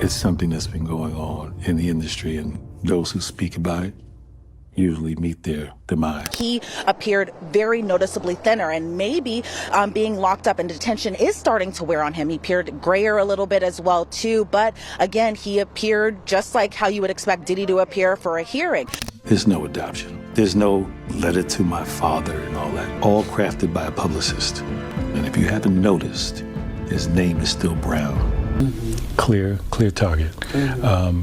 It's something that's been going on in the industry, and those who speak about it usually meet their demise. He appeared very noticeably thinner, and maybe being locked up in detention is starting to wear on him. He appeared grayer a little bit as well, too. But again, he appeared just like how you would expect Diddy to appear for a hearing. There's no adoption. There's no letter to my father and all that. All crafted by a publicist. And if you haven't noticed, his name is still Brown. Clear target.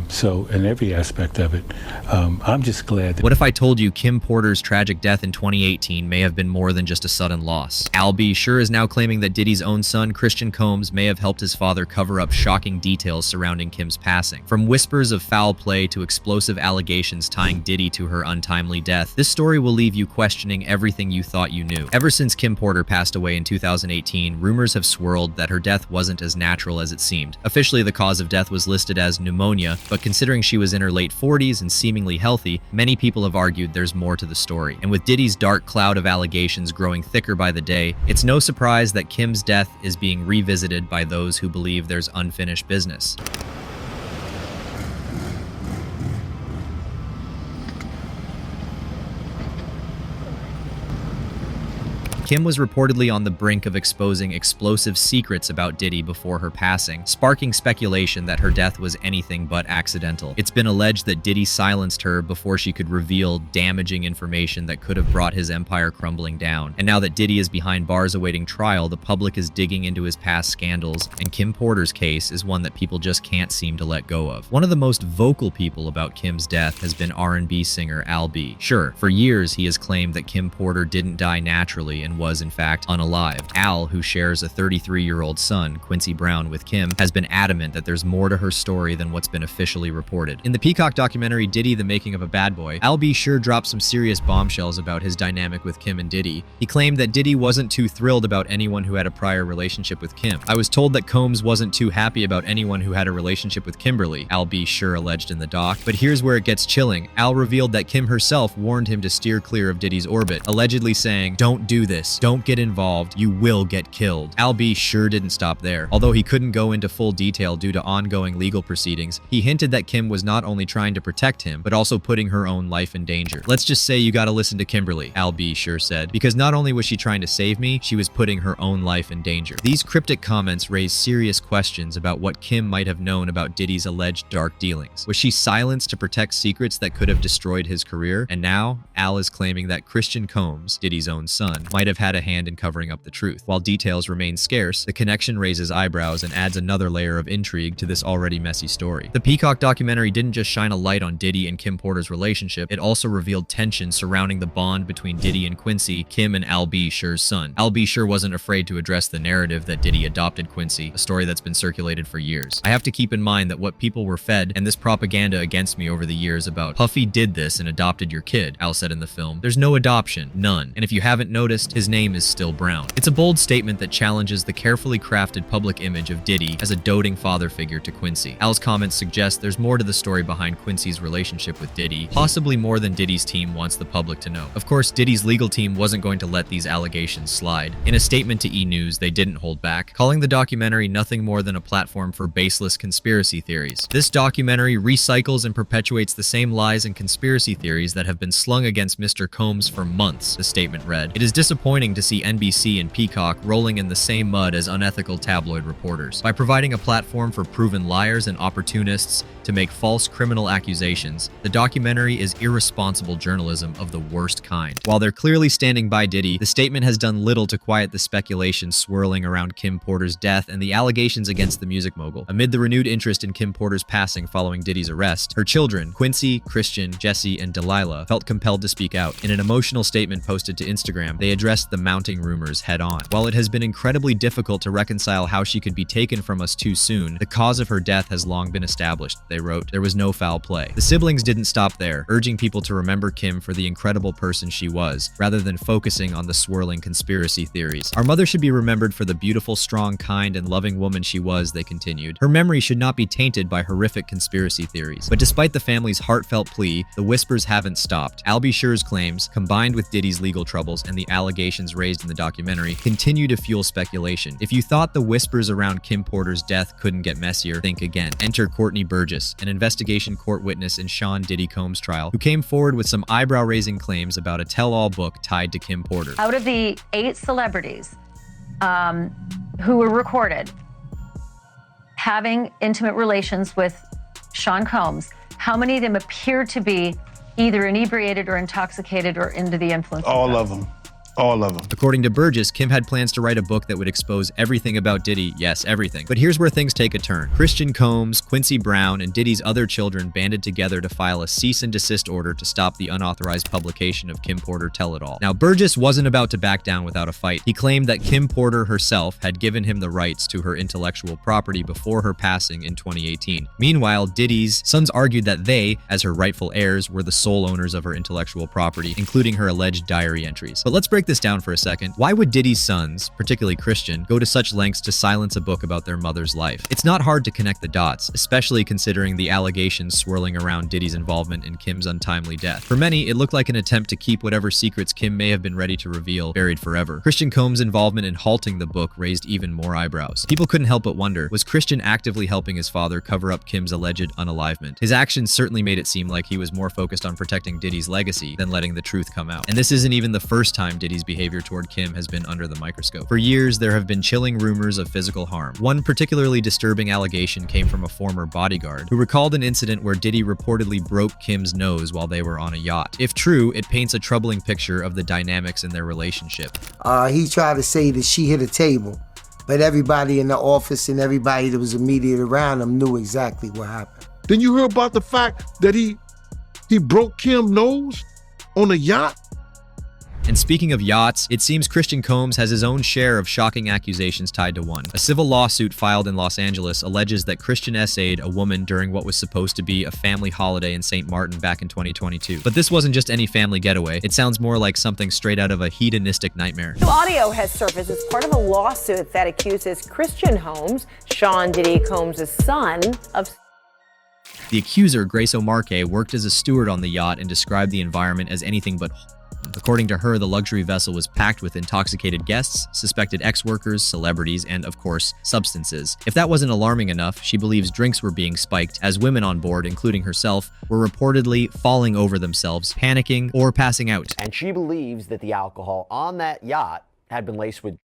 So in every aspect of it, I'm just glad that... What if I told you Kim Porter's tragic death in 2018 may have been more than just a sudden loss? Al B. Sure is now claiming that Diddy's own son, Christian Combs, may have helped his father cover up shocking details surrounding Kim's passing. From whispers of foul play to explosive allegations tying Diddy to her untimely death, this story will leave you questioning everything you thought you knew. Ever since Kim Porter passed away in 2018, rumors have swirled that her death wasn't as natural as it seemed. Officially, the cause of death was listed as pneumonia, but considering she was in her late 40s and seemingly healthy, many people have argued there's more to the story. And with Diddy's dark cloud of allegations growing thicker by the day, it's no surprise that Kim's death is being revisited by those who believe there's unfinished business. Kim was reportedly on the brink of exposing explosive secrets about Diddy before her passing, sparking speculation that her death was anything but accidental. It's been alleged that Diddy silenced her before she could reveal damaging information that could have brought his empire crumbling down. And now that Diddy is behind bars awaiting trial, the public is digging into his past scandals, and Kim Porter's case is one that people just can't seem to let go of. One of the most vocal people about Kim's death has been R&B singer Al B. Sure, for years he has claimed that Kim Porter didn't die naturally and was in fact unalived. Al, who shares a 33-year-old son, Quincy Brown, with Kim, has been adamant that there's more to her story than what's been officially reported. In the Peacock documentary Diddy: The Making of a Bad Boy, Al B. sure dropped some serious bombshells about his dynamic with Kim and Diddy. He claimed that Diddy wasn't too thrilled about anyone who had a prior relationship with Kim. I was told that Combs wasn't too happy about anyone who had a relationship with Kimberly, Al B. sure alleged in the doc. But here's where it gets chilling. Al revealed that Kim herself warned him to steer clear of Diddy's orbit, allegedly saying, "Don't do this. Don't get involved. You will get killed." Al B. sure didn't stop there. Although he couldn't go into full detail due to ongoing legal proceedings, he hinted that Kim was not only trying to protect him, but also putting her own life in danger. "Let's just say you gotta listen to Kimberly," Al B. sure said, "because not only was she trying to save me, she was putting her own life in danger." These cryptic comments raise serious questions about what Kim might have known about Diddy's alleged dark dealings. Was she silenced to protect secrets that could have destroyed his career? And now, Al is claiming that Christian Combs, Diddy's own son, might have had a hand in covering up the truth. While details remain scarce, the connection raises eyebrows and adds another layer of intrigue to this already messy story. The Peacock documentary didn't just shine a light on Diddy and Kim Porter's relationship, it also revealed tension surrounding the bond between Diddy and Quincy, Kim and Al B. sure's son. Al B. sure wasn't afraid to address the narrative that Diddy adopted Quincy, a story that's been circulated for years. I have to keep in mind that what people were fed and this propaganda against me over the years about Puffy did this and adopted your kid, Al said in the film. There's no adoption, none. And if you haven't noticed, his name is still Brown. It's a bold statement that challenges the carefully crafted public image of Diddy as a doting father figure to Quincy. Al's comments suggest there's more to the story behind Quincy's relationship with Diddy, possibly more than Diddy's team wants the public to know. Of course, Diddy's legal team wasn't going to let these allegations slide. In a statement to E! News, they didn't hold back, calling the documentary nothing more than a platform for baseless conspiracy theories. This documentary recycles and perpetuates the same lies and conspiracy theories that have been slung against Mr. Combs for months, the statement read. It is disappointing to see NBC and Peacock rolling in the same mud as unethical tabloid reporters. By providing a platform for proven liars and opportunists to make false criminal accusations, the documentary is irresponsible journalism of the worst kind. While they're clearly standing by Diddy, the statement has done little to quiet the speculation swirling around Kim Porter's death and the allegations against the music mogul. Amid the renewed interest in Kim Porter's passing following Diddy's arrest, her children, Quincy, Christian, Jesse, and Delilah, felt compelled to speak out. In an emotional statement posted to Instagram, they addressed the mounting rumors head on. While it has been incredibly difficult to reconcile how she could be taken from us too soon, the cause of her death has long been established. they wrote. There was no foul play. The siblings didn't stop there, urging people to remember Kim for the incredible person she was, rather than focusing on the swirling conspiracy theories. Our mother should be remembered for the beautiful, strong, kind, and loving woman she was, they continued. Her memory should not be tainted by horrific conspiracy theories. But despite the family's heartfelt plea, the whispers haven't stopped. Albie Schur's claims, combined with Diddy's legal troubles and the allegations raised in the documentary, continue to fuel speculation. If you thought the whispers around Kim Porter's death couldn't get messier, think again. Enter Courtney Burgess, an investigation court witness in Sean Diddy Combs' trial, who came forward with some eyebrow-raising claims about a tell-all book tied to Kim Porter. Out of the 8 celebrities who were recorded having intimate relations with Sean Combs, how many of them appeared to be either inebriated or intoxicated or under the influence? All of them. All of them. According to Burgess, Kim had plans to write a book that would expose everything about Diddy, yes, everything. But here's where things take a turn. Christian Combs, Quincy Brown, and Diddy's other children banded together to file a cease and desist order to stop the unauthorized publication of Kim Porter Tell It All. Now, Burgess wasn't about to back down without a fight. He claimed that Kim Porter herself had given him the rights to her intellectual property before her passing in 2018. Meanwhile, Diddy's sons argued that they, as her rightful heirs, were the sole owners of her intellectual property, including her alleged diary entries. But let's break this down for a second. Why would Diddy's sons, particularly Christian, go to such lengths to silence a book about their mother's life? It's not hard to connect the dots, especially considering the allegations swirling around Diddy's involvement in Kim's untimely death. For many, it looked like an attempt to keep whatever secrets Kim may have been ready to reveal buried forever. Christian Combs' involvement in halting the book raised even more eyebrows. People couldn't help but wonder, was Christian actively helping his father cover up Kim's alleged unalivement? His actions certainly made it seem like he was more focused on protecting Diddy's legacy than letting the truth come out. And this isn't even the first time Diddy's behavior toward Kim has been under the microscope. For years, there have been chilling rumors of physical harm. One particularly disturbing allegation came from a former bodyguard who recalled an incident where Diddy reportedly broke Kim's nose while they were on a yacht. If true, it paints a troubling picture of the dynamics in their relationship. He tried to say that she hit a table, but everybody in the office and everybody that was immediate around him knew exactly what happened. Then you heard about the fact that he broke Kim's nose on a yacht? And speaking of yachts, it seems Christian Combs has his own share of shocking accusations tied to one. A civil lawsuit filed in Los Angeles alleges that Christian essayed a woman during what was supposed to be a family holiday in St. Martin back in 2022. But this wasn't just any family getaway. It sounds more like something straight out of a hedonistic nightmare. New audio has surfaced as part of a lawsuit that accuses Christian Combs, Sean Diddy Combs' son, of... The accuser, Grace O'Marque, worked as a steward on the yacht and described the environment as anything but. According to her, the luxury vessel was packed with intoxicated guests, suspected ex-workers, celebrities, and, of course, substances. If that wasn't alarming enough, she believes drinks were being spiked as women on board, including herself, were reportedly falling over themselves, panicking, or passing out. And she believes that the alcohol on that yacht had been laced with,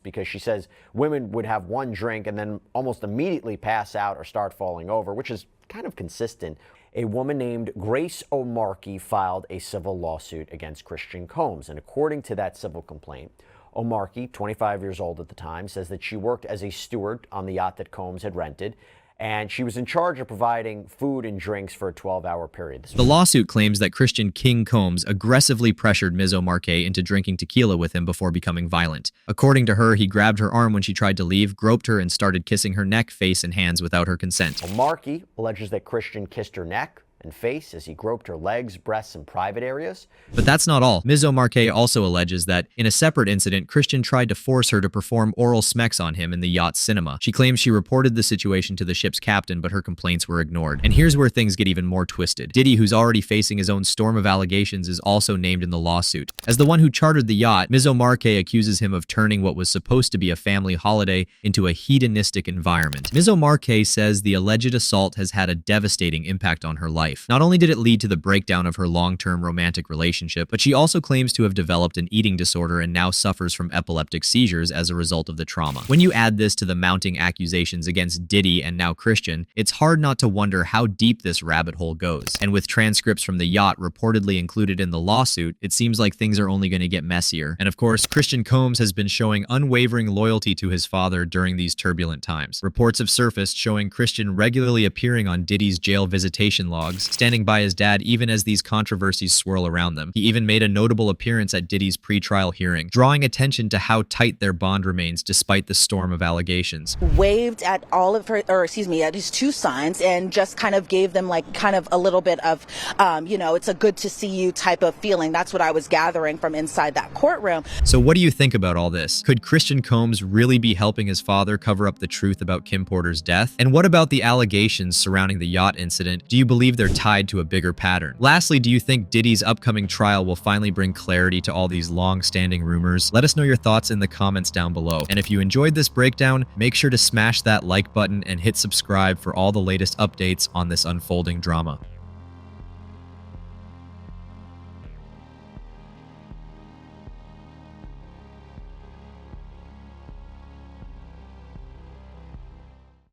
because she says women would have one drink and then almost immediately pass out or start falling over, which is kind of consistent. A woman named Grace O'Marque filed a civil lawsuit against Christian Combs. And according to that civil complaint, O'Marque, 25 years old at the time, says that she worked as a steward on the yacht that Combs had rented, and she was in charge of providing food and drinks for a 12-hour period. The lawsuit claims that Christian King Combs aggressively pressured Ms. O'Marque into drinking tequila with him before becoming violent. According to her, he grabbed her arm when she tried to leave, groped her, and started kissing her neck, face, and hands without her consent. O'Marque alleges that Christian kissed her neck and face as he groped her legs, breasts, and private areas. But that's not all. Ms. O'Marque also alleges that, in a separate incident, Christian tried to force her to perform oral smecks on him in the yacht's cinema. She claims she reported the situation to the ship's captain, but her complaints were ignored. And here's where things get even more twisted. Diddy, who's already facing his own storm of allegations, is also named in the lawsuit. As the one who chartered the yacht, Ms. O'Marque accuses him of turning what was supposed to be a family holiday into a hedonistic environment. Ms. O'Marque says the alleged assault has had a devastating impact on her life. Not only did it lead to the breakdown of her long-term romantic relationship, but she also claims to have developed an eating disorder and now suffers from epileptic seizures as a result of the trauma. When you add this to the mounting accusations against Diddy and now Christian, it's hard not to wonder how deep this rabbit hole goes. And with transcripts from the yacht reportedly included in the lawsuit, it seems like things are only going to get messier. And of course, Christian Combs has been showing unwavering loyalty to his father during these turbulent times. Reports have surfaced showing Christian regularly appearing on Diddy's jail visitation logs, standing by his dad even as these controversies swirl around them. He even made a notable appearance at Diddy's pre-trial hearing, drawing attention to how tight their bond remains despite the storm of allegations. Waved at all of her, or excuse me, at his two sons, and just kind of gave them like kind of a little bit of, it's a good to see you type of feeling. That's what I was gathering from inside that courtroom. So what do you think about all this? Could Christian Combs really be helping his father cover up the truth about Kim Porter's death? And what about the allegations surrounding the yacht incident? Do you believe they're tied to a bigger pattern? Lastly, do you think Diddy's upcoming trial will finally bring clarity to all these long-standing rumors? Let us know your thoughts in the comments down below. And if you enjoyed this breakdown, make sure to smash that like button and hit subscribe for all the latest updates on this unfolding drama.